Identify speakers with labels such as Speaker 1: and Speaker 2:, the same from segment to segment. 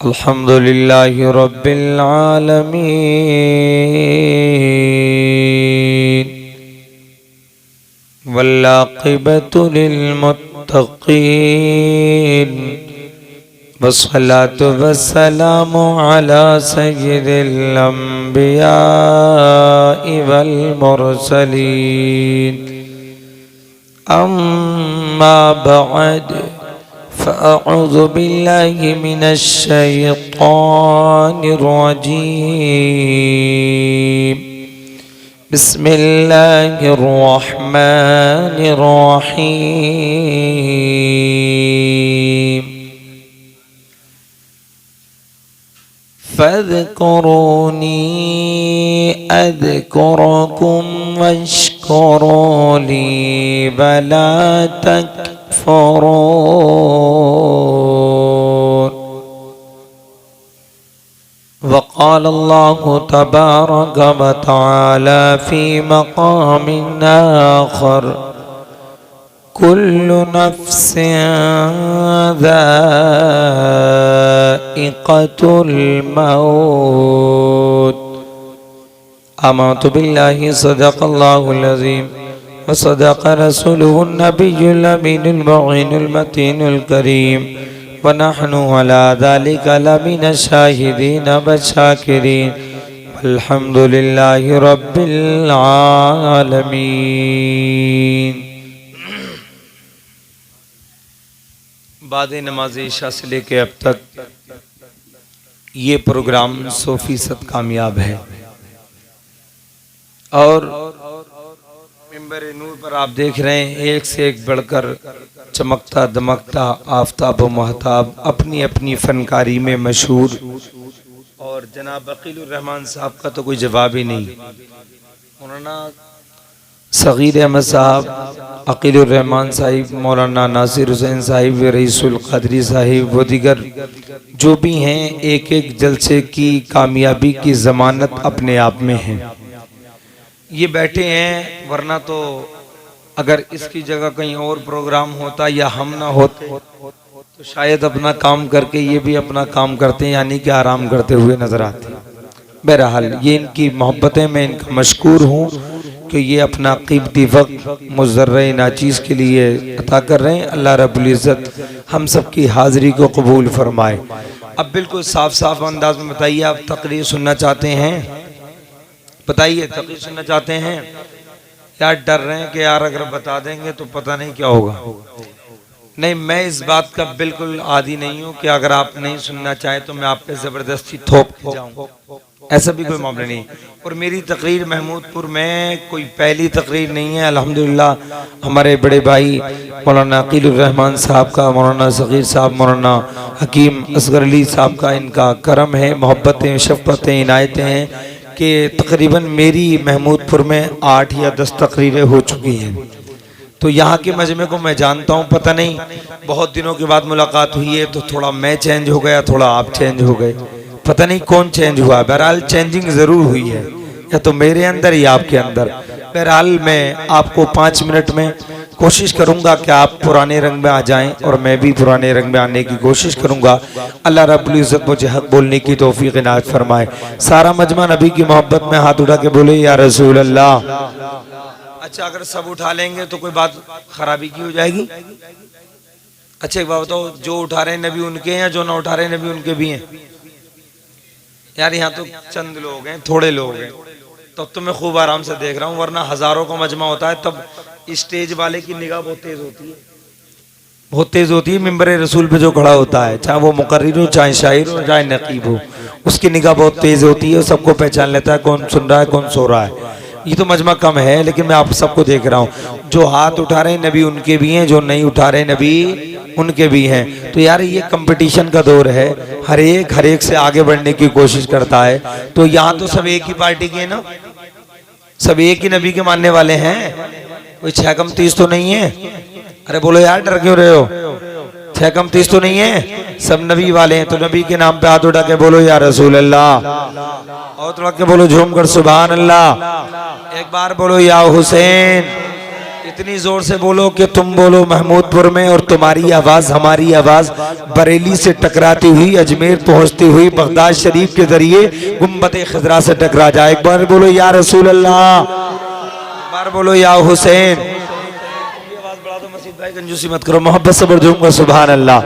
Speaker 1: अल्हम्दुलिल्लाहि रब्बिल आलमीन वल्लाक़िबतु लिल्मुत्तक़ीन वस्सलातु वस्सलामु अला सय्यिदिल अंबियाइ वल मुरसलीन अम्मा बअद फ़अऊज़ु बिल्लाहि मिनश शैतानिर रजीम बिस्मिल्लाहिर रहमानिर रहीम फ़ज़्कुरूनी अज़्कुरुकुम वश्कुरू ली वला तकफ़ुरून वक़ाल अल्लाहु तबारक व तआला फ़ी मक़ामिन आख़र कुल्लु नफ़्सिन ज़ाइक़तुल मौत आमन्तु बिल्लाहि सदक़ल्लाहुल अज़ीम व सदक़ रसूलुहुन नबियुल अमीनुल मुईनुल मतीनुल करीम व नहनु अला ज़ालिका लमिनश शाहिदीन व शाकिरीन वल्हम्दुलिल्लाहि रब्बिल आलमीन। बाद नमाज इशा से लेके अब तक ये प्रोग्राम 100% कामयाब है और मिंबर नूर पर आप देख रहे हैं एक से एक बढ़कर चमकता दमकता आफताब व महताब अपनी अपनी फनकारी में मशहूर और जनाब अकीलुर रहमान साहब का तो कोई जवाब ही नहीं। मौलाना सगीर अहमद साहब, अकीलुर रहमान साहिब, मौलाना नासिर हुसैन साहिब, रईसुल क़दरी साहिब व दीगर जो भी हैं एक एक जलसे की कामयाबी की ज़मानत अपने आप में है। ये बैठे हैं, वरना तो अगर इसकी जगह कहीं और प्रोग्राम होता या हम ना होते तो शायद अपना काम करके ये भी अपना काम करते हैं, यानी कि आराम करते हुए नजर आते। बहरहाल ये इनकी मोहब्बतें, मैं इनका मशकूर हूँ कि ये अपना कीमती वक्त मुज़र्रे नाचीज़ के लिए अता कर रहे हैं। अल्लाह रब्बुल इज़्ज़त हम सब की हाज़िरी को कबूल फरमाए। अब बिल्कुल साफ साफ अंदाज में बताइए, आप तकरीर सुनना चाहते हैं? बताइए, तकरीर सुनना चाहते हैं? यार डर रहे हैं कि यार अगर बता देंगे तो पता नहीं क्या होगा। नहीं, मैं इस बात का बिल्कुल आदी नहीं हूँ कि अगर आप नहीं सुनना चाहें तो मैं आप पे ज़बरदस्ती थोप जाऊँ, ऐसा भी कोई मामला नहीं। और मेरी तकरीर महमूदपुर में कोई पहली तकरीर नहीं है। अल्हम्दुलिल्लाह हमारे बड़े भाई मौलाना अकीलुर रहमान साहब का, मौलाना सगीर साहब, मौलाना हकीम असगर अली साहब का इनका करम है, मोहब्बतें, शफ़क़तें, इनायतें हैं कि तकरीबन मेरी महमूदपुर में 8 या 10 तकरीरें हो चुकी हैं। तो यहाँ के मजमे को मैं जानता हूँ। पता नहीं बहुत दिनों के बाद मुलाकात हुई है तो थोड़ा मैं चेंज हो गया, थोड़ा आप चेंज हो गए, पता नहीं कौन चेंज हुआ। बहरहाल चेंजिंग ज़रूर हुई है, या तो मेरे अंदर या आपके अंदर। बहरहाल मैं आपको 5 मिनट में कोशिश करूंगा कि आप पुराने रंग में आ जाएं और मैं भी पुराने रंग में आने की कोशिश करूंगा। अल्लाह रब्बुल इज़्ज़त मुझे हक बोलने की तौफीक इनायत फरमाए। सारा मजमा नबी की मोहब्बत में हाथ उठा के बोले या रसूल अल्लाह। अच्छा, अगर सब उठा लेंगे तो कोई बात खराबी की हो जाएगी? अच्छा एक बात बताओ, जो उठा रहे हैं नबी उनके हैं या जो ना उठा रहे हैं नबी उनके भी हैं? यार यहाँ तो चंद लोग हैं, थोड़े लोग हैं, तब तो मैं खूब आराम से देख रहा हूँ, वरना हजारों का मजमा होता है तब स्टेज वाले की निगाह बहुत तेज होती है, बहुत तेज होती है। मिंबर रसूल पे जो खड़ा होता है, चाहे वो मुकर्रिर हो, चाहे शायर हो, चाहे नकीब हो, उसकी निगाह बहुत तेज होती है, सबको पहचान लेता है कौन सुन रहा है कौन सो रहा है। ये तो मजमा कम है, लेकिन मैं आप सबको देख रहा हूँ। जो हाथ उठा रहे नबी उनके भी हैं, जो नहीं उठा रहे नबी उनके भी हैं। तो यार ये कंपटीशन का दौर है, हर एक से आगे बढ़ने की कोशिश करता है। तो यहाँ तो सब एक ही पार्टी के हैं ना, सब एक ही नबी के मानने वाले हैं, कोई 6 कम 30 तो नहीं है। अरे बोलो यार, डर क्यों रहे हो? 6 कम 30 तो नहीं है, सब नबी वाले हैं। तो नबी के नाम पे हाथ उठा के बोलो या रसूल अल्लाह, और उठा के बोलो झूम कर सुभान अल्लाह। एक बार बोलो या हुसैन, इतनी जोर से बोलो कि तुम बोलो महमूदपुर में और तुम्हारी आवाज हमारी आवाज बरेली से टकराती हुई अजमेर पहुंचती हुई बगदाद शरीफ के जरिए गुम्बद खजरा से टकरा जाए। एक बार बोलो या रसूल अल्लाह, एक बार बोलो या हुसैन। आवाज बढ़ा दो मसीद भाई, कंजूसी मत करो, मोहब्बत से बढ़ जाऊंगा। सुभान अल्लाह,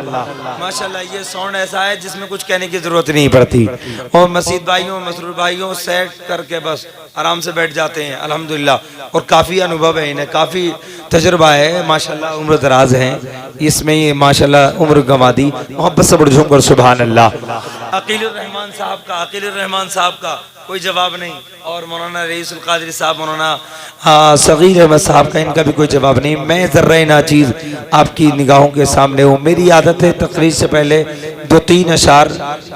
Speaker 1: माशाल्लाह। ये साउंड ऐसा है जिसमें कुछ कहने की जरूरत नहीं पड़ती। और मसीद भाइयों मसरूर भाइयों सेट करके बस आराम से बैठ जाते हैं अल्हम्दुलिल्लाह। और काफ़ी अनुभव है इन्हें, काफ़ी तजुर्बा है माशाल्लाह, उम्र दराज है इसमें ये माशाल्लाह, उम्र गंवा दी। मोहब्बत से बढ़ जाऊंगा। सुभान अल्लाह। अकील रहमान साहब का कोई जवाब नहीं, और मौलाना रईसुल कादरी साहब, मौलाना सगीर अहमद साहब का, इनका भी कोई जवाब नहीं। मैं ज़र्रा नाचीज़ आपकी निगाहों के सामने हूँ। मेरी आदत है तकरीर से पहले 2-3 अशार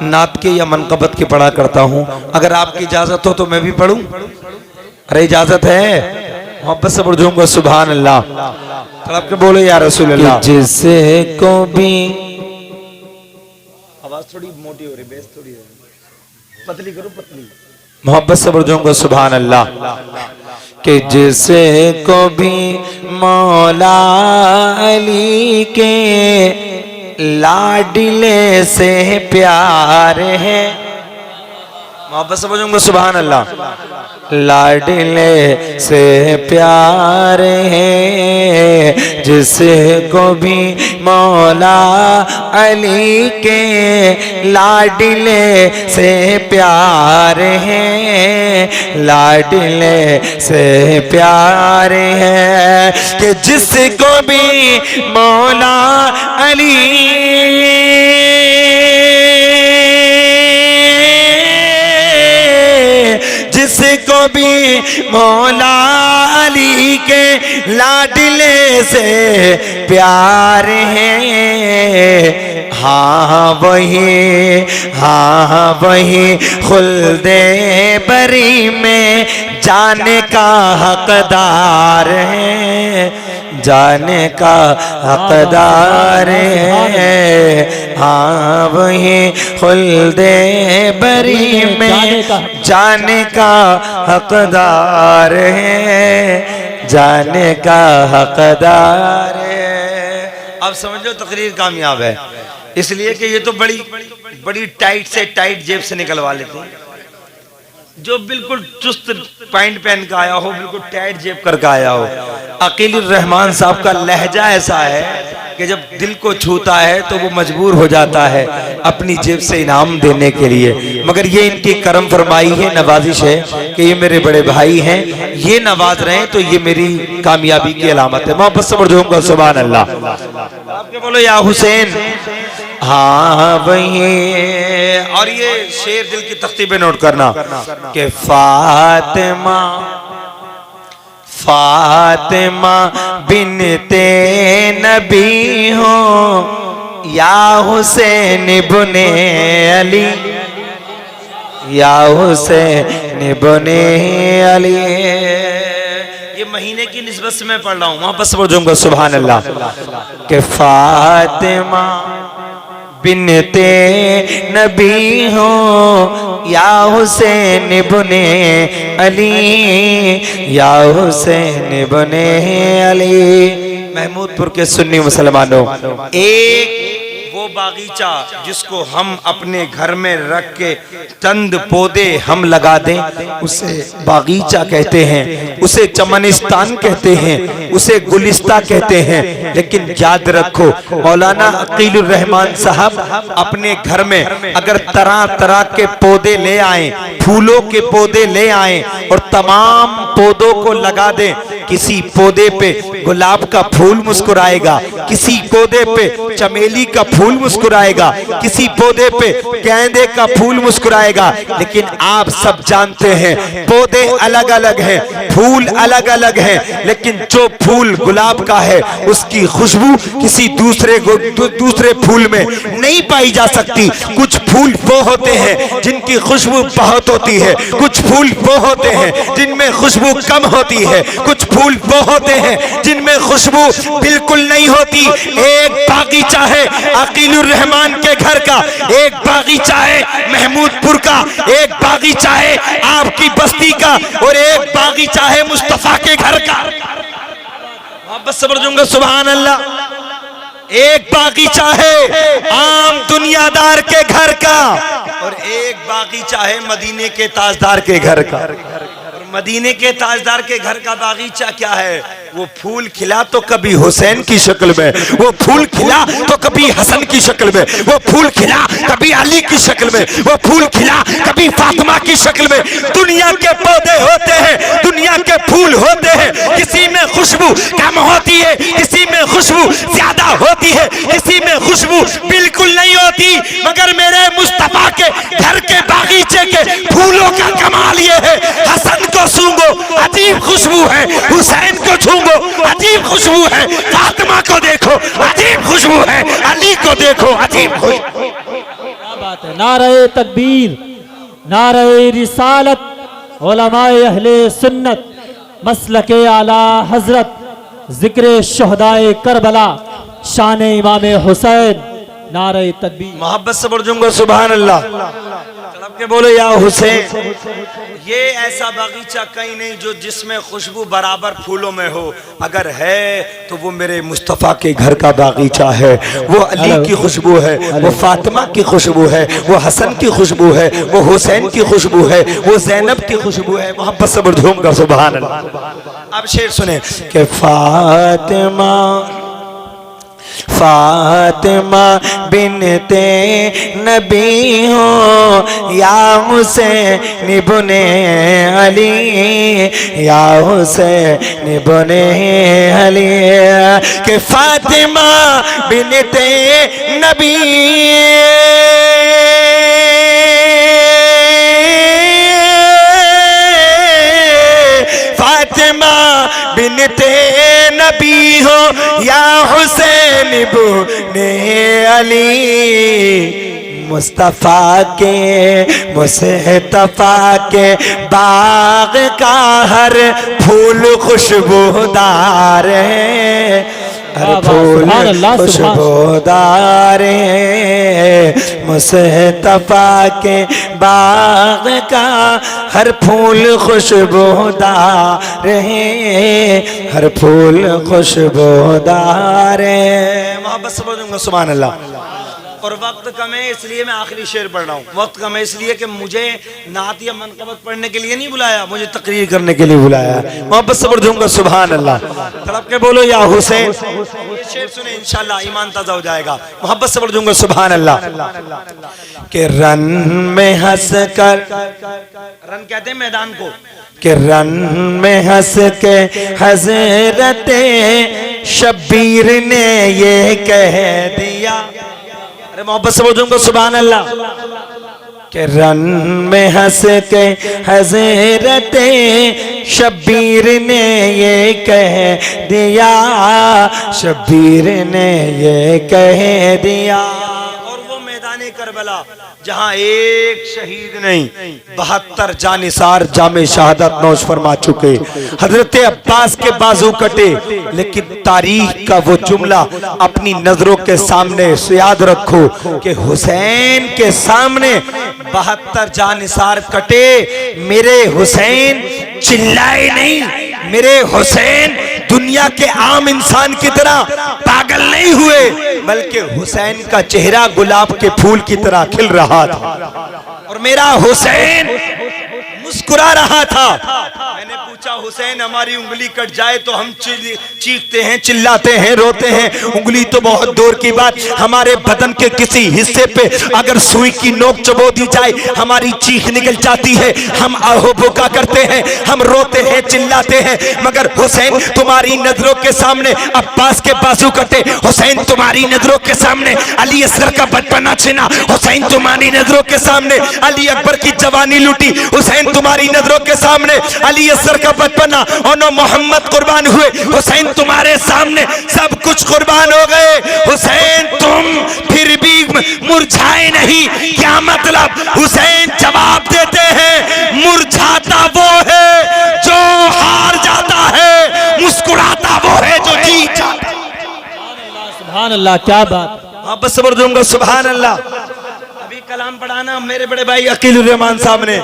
Speaker 1: नात के या मनकबत के पढ़ा करता हूँ। अगर आपकी इजाज़त हो तो मैं भी पढ़ूँ? अरे इजाज़त है? मोहब्बत से बढ़ जाऊंगा। सुभान अल्लाह। तड़प के बोले या रसूल अल्लाह। जिसे को भी, आवाज़ थोड़ी मोटी हो रही, बेस थोड़ी है, पतली करो, पतली। मोहब्बत से बढ़ जाऊंगा। सुभान अल्लाह। कि जिसे को भी मौला अली के लाडले से प्यार है, मोहब्बत से बोलूंगा। सुभान अल्लाह। लाडले से प्यार है, जिसको भी मौला अली के लाडले से प्यार है, लाडले से प्यार है। कि जिसको भी मौला अली जिसको भी मौला अली के लाडले से प्यार है, हाँ वही खुल्दे बरी में जाने का हकदार है, जाने का हकदार है। हाँ वही खुल्दे बरी में जाने का हकदार है, जाने का हकदार है। अब समझ लो तकरीर कामयाब है, इसलिए कि ये तो बड़ी टाइट से टाइट जेब से निकलवा लेते हैं। जो बिल्कुल चुस्त पैंट पहन का आया हो, बिल्कुल टाइट जेब करके आया हो। अकील रहमान साहब का लहजा ऐसा है कि जब दिल को छूता है तो वो मजबूर हो जाता है अपनी जेब से इनाम देने के लिए। मगर ये इनकी करम फरमाई है, नवाजिश है कि ये मेरे बड़े भाई हैं, ये नवाज रहे हैं, तो ये मेरी कामयाबी की अलामत है। मोहब्बत से बढ़ जाऊंगा। सुभान अल्लाह। आपके बोलो या हुसैन। हाँ वही। और ये शेर दिल की तख्ती पे नोट करना कि फातिमा बिनते नबी हो या हुसैन इब्ने अली, या हुसैन इब्ने अली। ये महीने की निस्बत से मैं पढ़ रहा हूँ, वहां पर समझ जाऊंगा। सुभान अल्लाह। के फातिमा बिनते नबी हो या हुसैन इब्ने अली, या हुसैन इब्ने अली। महमूदपुर के सुन्नी मुसलमानों, एक वो बागीचा जिसको हम अपने घर में रख के चंद पौधे हम लगा दें, उसे बागीचा कहते हैं, उसे चमनिस्तान कहते हैं, उसे गुलिस्ता कहते हैं। लेकिन याद रखो, मौलाना अकील रहमान साहब अपने घर में अगर तरह तरह के पौधे ले आए, फूलों के पौधे ले आए और तमाम पौधों को लगा दें, किसी पौधे पे गुलाब का फूल मुस्कुराएगा, किसी पौधे पे चमेली का फूल मुस्कुराएगा, किसी पौधे पे गेंदे का फूल मुस्कुराएगा। लेकिन आप सब जानते हैं पौधे अलग अलग हैं, फूल अलग अलग हैं, लेकिन जो फूल गुलाब का है उसकी खुशबू किसी दूसरे फूल में नहीं पाई जा सकती। कुछ फूल वो होते हैं जिनकी खुशबू बहुत होती है, कुछ फूल वो होते हैं जिनमें खुशबू कम होती है, कुछ फूल वो होते हैं जिनमें खुशबू बिल्कुल नहीं होती। एक बागीचा है अकीलुर रहमान के घर का, एक बागीचा है महमूदपुर का, एक बागीचा है आपकी बस्ती का, और एक बागीचा है मुस्तफा के घर का। मोहब्बत से बोलूंगा सुभान अल्लाह। एक बागीचा है आम दुनियादार के घर का और एक बागीचा है मदीने के ताजदार के घर का। और मदीने के ताजदार के घर का बागीचा क्या है? वो फूल खिला तो कभी हुसैन की शक्ल में, वो फूल खिला तो कभी हसन की शक्ल में, वो फूल खिला कभी अली की शक्ल में, वो फूल खिला कभी फातिमा की शक्ल में। दुनिया के पौधे होते हैं, दुनिया के फूल होते हैं, किसी में खुशबू कम होती है, किसी में खुशबू ज्यादा होती है, किसी में खुशबू बिल्कुल नहीं होती। मगर मेरे मुस्तफा के घर के बागीचे के फूलों का कमाल ये है, हसन को सूंघो अजीब खुशबू है, हुसैन को छूंगो अजीब खुशबू है, फातिमा को देखो अजीब खुशबू है, अली को देखो अजीब खुशबू।
Speaker 2: क्या बात है। नारे तकबीर, नारे रिसालत, उलमाए अहले सुन्नत, मसलके आला हजरत, जिक्र शहदाए करबला, शान इमाम हुसैन, नारे तकबीर।
Speaker 1: मोहब्बत से बोलूंगा सुभान अल्लाह। तड़प के बोलो या हुसैन। ये ऐसा बागीचा कहीं नहीं जो जिसमें खुशबू बराबर फूलों में हो, अगर है तो वो मेरे मुस्तफ़ा के घर का बागीचा है। वो अली की खुशबू है, वो फातिमा की खुशबू है, वो हसन की खुशबू है, वो हुसैन की खुशबू है, वो ज़ैनब की खुशबू है। मोहब्बत से बोलूंगा सुभान अल्लाह। अब शेर सुने कि फातिमा फातिमा बिनते नबी हो या हुसैन इब्ने अली, या हुसैन इब्ने अली। के फातिमा बिनते नबी फातिमा बिनते नबी हो या हुसैन इब्ने अली। मुस्तफ़ा के मुस्तफ़ा के बाग का हर फूल खुशबूदार है, हर फूल खुशबूदार है। मुस्तफ़ा के बाग का हर फूल खुशबूदार है, हर फूल खुशबूदार है। मोहब्बत से बोलूंगा सुभान अल्लाह। और वक्त कम है इसलिए मैं आखिरी शेर पढ़ रहा हूँ। वक्त कम है इसलिए कि मुझे नात या मनक़बत पढ़ने के लिए नहीं बुलाया, मुझे तकरीर करने के लिए बुलाया। मोहब्बत से बोलूंगा सुभान अल्लाह। तड़प के बोलो या हुसैन। शेर सुने इंशाल्लाह ईमान ताज़ा हो जाएगा। मोहब्बत से बोलूंगा सुभान अल्लाह। के रन में हंस कर, रन कहते हैं मैदान को, के रन में हंस के हज़रते शब्बीर ने ये कह दिया। अरे मोहब्बत से बोलूंगा सुभान अल्लाह। के रन में हंस के हज़रते शब्बीर ने ये कह दिया, शब्बीर ने ये कह दिया। और वो मैदान करबला जहां एक शहीद नहीं 72 जानिसार जामे शहादत नौश फरमा चुके। हजरत अब्बास के बाजू कटे, लेकिन तारीख का वो जुमला अपनी नजरों के सामने याद रखो कि हुसैन के सामने 72 जानिसार कटे, मेरे हुसैन चिल्लाए नहीं, मेरे हुसैन दुनिया के आम इंसान की तरह पागल नहीं हुए, बल्कि हुसैन का चेहरा गुलाब के फूल की तरह खिल रहा था और मेरा हुसैन मुस्कुरा रहा था। मैंने पूछा हुसैन हमारी उंगली कट जाए तो हम चीखते हैं, चिल्लाते हैं, रोते हैं, उंगली तो बहुत दूर की बात, हमारे बदन के किसी हिस्से पे अगर सुई की नोक चबो दी जाए हमारी चीख निकल जाती है, हम आहो बुका करते हैं, हम रोते हैं, चिल्लाते हैं। मगर हुसैन तुम्हारी नजरों के सामने अब्बास के बाजू कटे, हुसैन तुम्हारी नजरों के सामने अली असगर का बचपना छिना, हुसैन तुम्हारी नजरों के सामने अली अकबर की जवानी लूटी, हुसैन तुम्हारी नजरों के सामने अली असगर का बचपना और मोहम्मद कुर्बान हुए, हुसैन तुम्हारे सामने सब कुछ कुर्बान हो गए। हुसैन तुम फिर भी मुरझाए नहीं, क्या मतलब? हुसैन जवाब देते हैं मुरझाता वो है जो हार जाता है, मुस्कुराता वो है जो जीत जाता है।
Speaker 2: सुभान अल्लाह, क्या बात।
Speaker 1: हाँ बस सबर दूंगा सुभान अल्लाह। कलाम पढ़ाना मेरे बड़े भाई अकील रहमान साहब ने,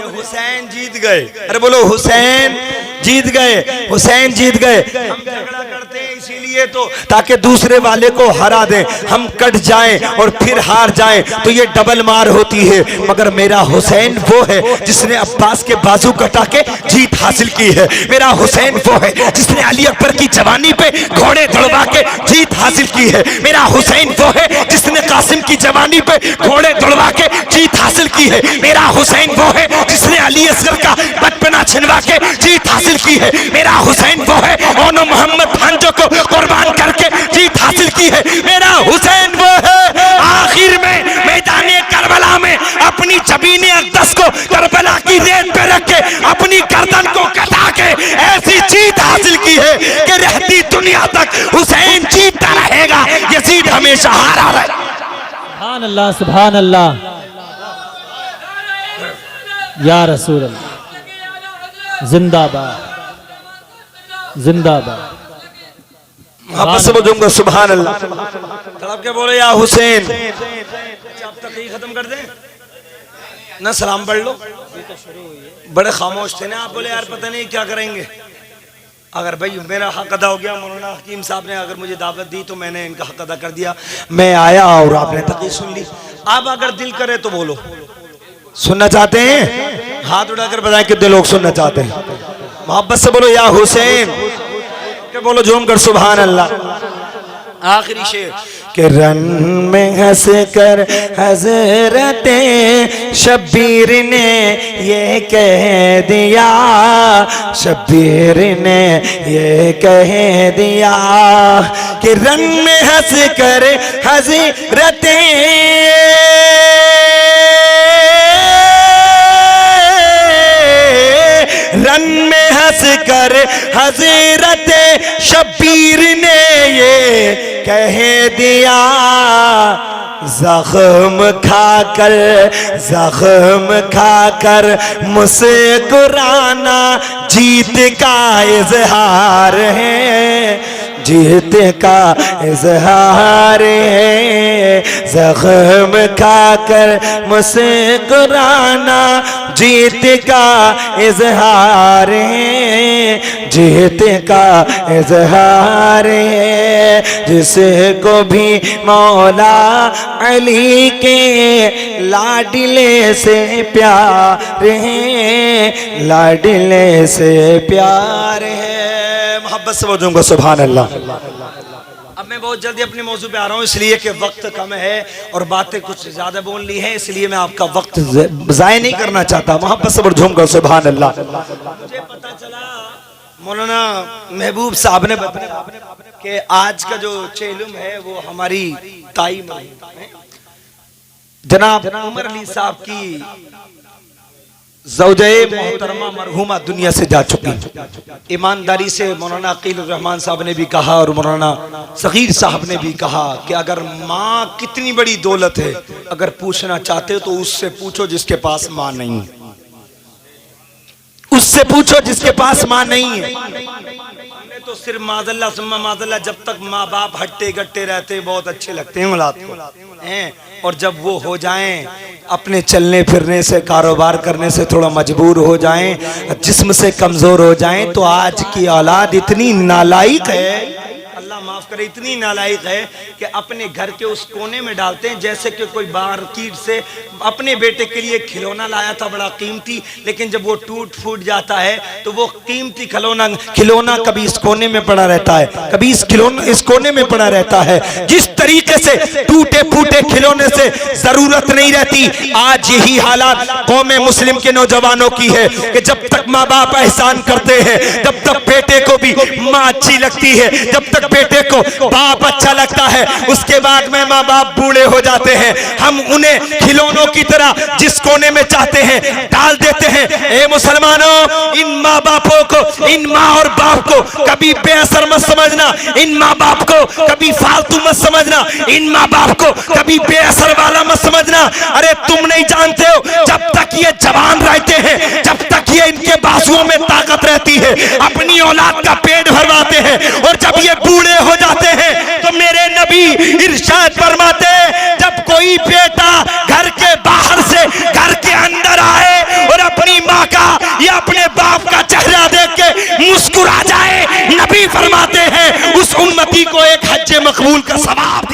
Speaker 1: हुसैन जीत गए। अरे बोलो हुसैन जीत गए, हुसैन जीत गए। हम झगड़ा करते हैं इसलिए तो ताकि दूसरे वाले को हरा दें, हम कट जाएं और फिर हार जाएं तो ये डबल मार होती है। मगर मेरा हुसैन वो है जिसने अब्बास के बाजू कटा के जीत हासिल की है। मेरा हुसैन वो है जिसने अली अकबर की जवानी पे घोड़े दौड़वा के जीत हासिल की है। मेरा हुसैन वो है जिसने कासिम की जवानी पे घोड़े दौड़वा के जीत हासिल की है। मेरा हुसैन वो है जिसने अली असगर का बचपना छिनवा के जीत हासिल की है। मेरा हुसैन वो है ओनो मोहम्मद भांजो को कुर्बान करके जीत हासिल की है। मेरा हुसैन वो है आखिर में मैदाने करबला में अपनी जबीने अक़दस को करबला की रेत पे रख के अपनी गर्दन को कटा के ऐसी जीत हासिल की है कि रहती दुनिया तक हुसैन जीतता रहेगा, यजीद हमेशा हारा रहेगा।
Speaker 2: सुभान अल्लाह, सुभान अल्लाह, या रसूल अल्लाह, जिंदाबाद जिंदाबाद।
Speaker 1: वापस से बोलूंगा सुभान अल्लाह। तड़प के बोले या हुसैन। आप तक ही खत्म कर दें ना, सलाम पढ़ लो। बड़े खामोश थे ना आप, बोले यार पता नहीं क्या करेंगे। अगर भाई मेरा हक अदा हो गया, मौलाना हकीम साहब ने अगर मुझे दावत दी तो मैंने इनका हक अदा कर दिया। मैं आया और आपने तक़ी सुन ली। आप अगर दिल करे तो बोलो, सुनना चाहते हैं हाथ उठाकर बताएं कितने लोग सुनना चाहते हैं। मोहब्बत से बोलो या हुसैन के बोलो झूम कर सुभान अल्लाह। आखिरी शेर के रन में हंस कर हजरते शब्बीर ने ये कह दिया, शब्बीर ने ये कह दिया कि रन में हंस कर हजरते रन में हंस कर हजरत शब्बीर ने ये कह दिया, जख्म खाकर मुस्कुराना जीत का इजहार है, जीत का इजहार है। जख्म खाकर मुस्कुराना जीत का इजहार है, जीत का इजहार है। जिसको भी मौला अली के लाडले से प्यार है, लाडले से प्यार है। मोहब्बत से बोलूंगा सुभान अल्लाह। अब मैं बहुत जल्दी अपने मौजू पे आ रहा हूँ, इसलिए कि वक्त कम है और बातें कुछ ज्यादा बोल ली है, इसलिए मैं आपका वक्त ज़ाय नहीं करना चाहता। मोहब्बत से बोलूंगा सुभान अल्लाह। मुझे पता चला मौलाना महबूब साहब ने बताया कि आज का जो चेलुम है वो हमारी ताई जनाब उमर अली साहब की ज़ौजे मोहतरमा मरहूमा दुनिया से जा चुकी। ईमानदारी से मौलाना अकील रहमान साहब ने भी कहा और मौलाना सगीर साहब ने भी कहा कि अगर माँ कितनी बड़ी दौलत है, अगर पूछना चाहते हो तो उससे पूछो जिसके पास माँ नहीं है, उससे पूछो जिसके पास माँ नहीं है। हमने तो सिर्फ माज़ल्ला सुम्मा माज़ल्ला, जब तक माँ बाप हट्टे गट्टे रहते बहुत अच्छे लगते हैं औलाद को, और जब वो हो जाएं अपने चलने फिरने से कारोबार करने से थोड़ा मजबूर हो जाएं, जिस्म से कमजोर हो जाएं, तो आज की औलाद इतनी नालायक है, अल्लाह माफ करे, इतनी नालायक है कि अपने घर के उस कोने में डालते हैं जैसे कि कोई मार्केट से अपने बेटे के लिए खिलौना लाया था बड़ा कीमती, लेकिन जब वो टूट फूट जाता है तो वो कीमती खिलौना कभी इस कोने में पड़ा रहता है, कभी इस कोने में पड़ा रहता है। जिस तरीके से टूटे फूटे खिलौने से जरूरत नहीं रहती, आज यही हालात कौमे मुस्लिम के नौजवानों की है कि जब तक माँ बाप एहसान करते हैं, जब तक बेटे को भी माँ अच्छी लगती है, जब तक बेटे को बाप अच्छा लगता है, उसके बाद में माँ बाप बूढ़े हो जाते हैं, हम उन्हें खिलौनों की तरह जिस कोने में चाहते हैं डाल देते हैं। ए मुसलमानों, इन माँ बापों को, इन माँ और बाप को कभी बेअसर मत समझना, इन माँ बाप को कभी फालतू मत समझना, इन माँ बाप को कभी बेअसर वाला मत समझना। अरे तुम नहीं जानते हो, जब तक ये जवान रहते हैं, जब तक ये इनके बाजुओं में ताकत रहती है, अपनी औलाद का पेट भरवाते हैं, और जब ये बूढ़े हो जाते हैं तो मेरे नबी इरशाद फरमाते, जब कोई बेटा घर के बाहर से घर के अंदर आए और अपनी माँ का या अपने बाप का चेहरा देख के मुस्कुरा जाए नबी फरमाते हैं उस उम्मती को एक हज मकबूल का सवाब